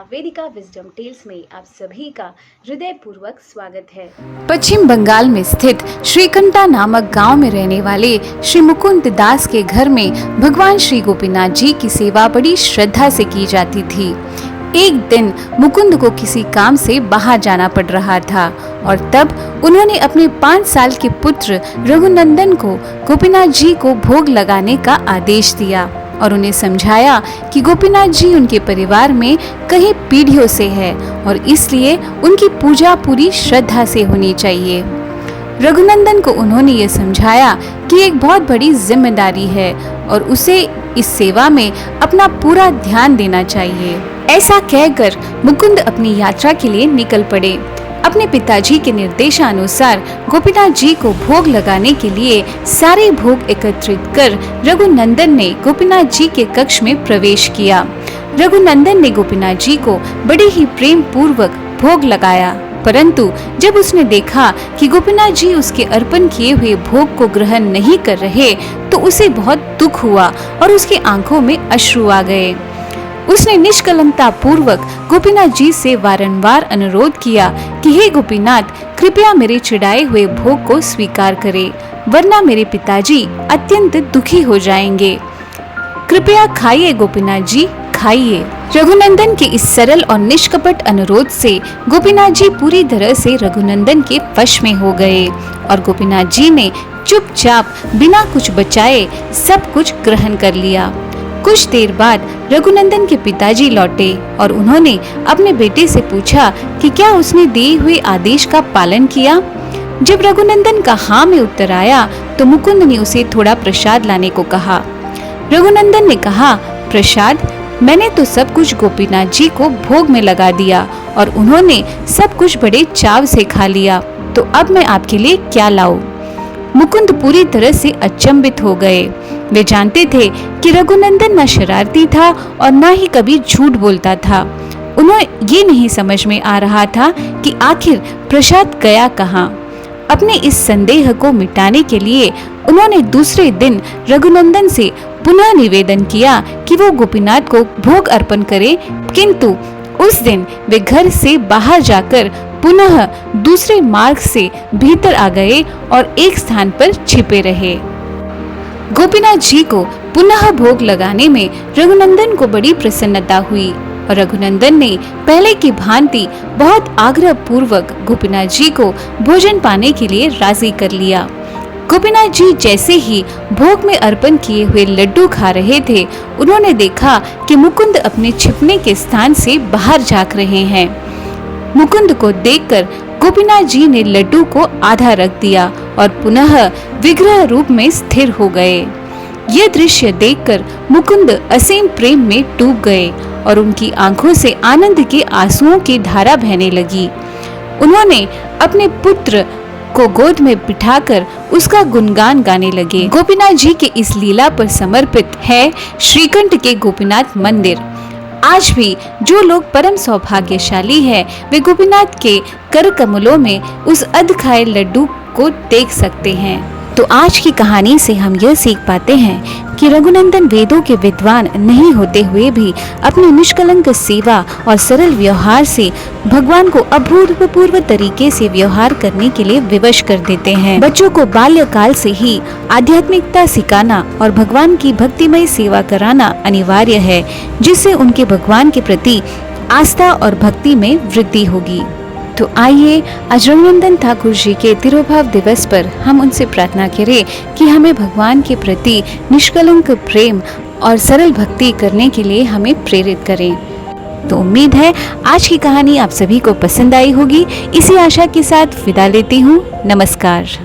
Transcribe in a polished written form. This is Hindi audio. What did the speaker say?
वेदिका विजडम टेल्स में आप सभी का हृदयपूर्वक स्वागत है। पश्चिम बंगाल में स्थित श्रीकंठा नामक गांव में रहने वाले श्री मुकुंद दास के घर में भगवान श्री गोपीनाथ जी की सेवा बड़ी श्रद्धा से की जाती थी। एक दिन मुकुंद को किसी काम से बाहर जाना पड़ रहा था और तब उन्होंने अपने 5 साल के पुत्र रघुनंदन को गोपीनाथ जी को भोग लगाने का आदेश दिया और उन्हें समझाया कि गोपीनाथ जी उनके परिवार में कई पीढ़ियों से है और इसलिए उनकी पूजा पूरी श्रद्धा से होनी चाहिए। रघुनंदन को उन्होंने ये समझाया कि एक बहुत बड़ी जिम्मेदारी है और उसे इस सेवा में अपना पूरा ध्यान देना चाहिए। ऐसा कहकर मुकुंद अपनी यात्रा के लिए निकल पड़े। अपने पिताजी के निर्देशानुसार गोपीनाथ जी को भोग लगाने के लिए सारे भोग एकत्रित कर रघुनंदन ने गोपीनाथ जी के कक्ष में प्रवेश किया। रघुनंदन ने गोपीनाथ जी को बड़े ही प्रेम पूर्वक भोग लगाया, परंतु जब उसने देखा कि गोपीनाथ जी उसके अर्पण किए हुए भोग को ग्रहण नहीं कर रहे तो उसे बहुत दुख हुआ और उसकी आंखों में अश्रु आ गए। उसने निष्कलंकता पूर्वक गोपीनाथ जी से वारंवार अनुरोध किया कि हे गोपीनाथ, कृपया मेरे चढ़ाए हुए भोग को स्वीकार करें, वरना मेरे पिताजी अत्यंत दुखी हो जाएंगे। कृपया खाइए गोपीनाथ जी, खाइए। रघुनंदन के इस सरल और निष्कपट अनुरोध से गोपीनाथ जी पूरी तरह से रघुनंदन के वश में हो गए और गोपीनाथ जी ने चुपचाप बिना कुछ बचाए सब कुछ ग्रहण कर लिया। कुछ देर बाद रघुनंदन के पिताजी लौटे और उन्होंने अपने बेटे से पूछा कि क्या उसने दिए हुए आदेश का पालन किया। जब रघुनंदन का हाँ में उत्तर आया तो मुकुंद ने उसे थोड़ा प्रसाद लाने को कहा। रघुनंदन ने कहा, प्रसाद? मैंने तो सब कुछ गोपीनाथ जी को भोग में लगा दिया और उन्होंने सब कुछ बड़े चाव से खा लिया, तो अब मैं आपके लिए क्या लाऊं? मुकुंद पूरी तरह से अचंभित हो गए। वे जानते थे कि रघुनंदन न शरारती था और न ही कभी झूठ बोलता था। उन्हें ये नहीं समझ में आ रहा था कि आखिर प्रसाद गया कहाँ। अपने इस संदेह को मिटाने के लिए उन्होंने दूसरे दिन रघुनंदन से पुनः निवेदन किया कि वो गोपीनाथ को भोग अर्पण करे, किंतु उस दिन वे घर से बाहर जाकर पुनः दूसरे मार्ग से भीतर आ गए और एक स्थान पर छिपे रहे। गोपीनाथ जी को पुनः भोग लगाने में रघुनंदन को बड़ी प्रसन्नता हुई और रघुनंदन ने पहले की भांति बहुत आग्रह पूर्वक गोपीनाथ जी को भोजन पाने के लिए राजी कर लिया। गोपीनाथ जी जैसे ही भोग में अर्पण किए हुए लड्डू खा रहे थे, उन्होंने देखा कि मुकुंद अपने छिपने के स्थान से बाहर झांक रहे हैं। मुकुंद को देखकर गोपीनाथ जी ने लड्डू को आधा रख दिया और पुनः विग्रह रूप में स्थिर हो गए। ये दृश्य देखकर मुकुंद असीम प्रेम में डूब गए और उनकी आंखों से आनंद के आंसुओं की धारा बहने लगी। उन्होंने अपने पुत्र को गोद में बिठाकर उसका गुणगान गाने लगे। गोपीनाथ जी के इस लीला पर समर्पित है श्रीकंठ के गोपीनाथ मंदिर। आज भी जो लोग परम सौभाग्यशाली हैं, वे गोपीनाथ के कर कमलों में उस अधखाए लड्डू को देख सकते हैं। तो आज की कहानी से हम यह सीख पाते हैं कि रघुनंदन वेदों के विद्वान नहीं होते हुए भी अपनी निष्कलंक सेवा और सरल व्यवहार से भगवान को अभूतपूर्व तरीके से व्यवहार करने के लिए विवश कर देते हैं। बच्चों को बाल्यकाल से ही आध्यात्मिकता सिखाना और भगवान की भक्तिमय सेवा कराना अनिवार्य है, जिससे उनके भगवान के प्रति आस्था और भक्ति में वृद्धि होगी। तो आइए आज रघुनंदन ठाकुर जी के तिरोभाव दिवस पर हम उनसे प्रार्थना करें कि हमें भगवान के प्रति निष्कलंक प्रेम और सरल भक्ति करने के लिए हमें प्रेरित करें। तो उम्मीद है आज की कहानी आप सभी को पसंद आई होगी। इसी आशा के साथ विदा लेती हूँ। नमस्कार।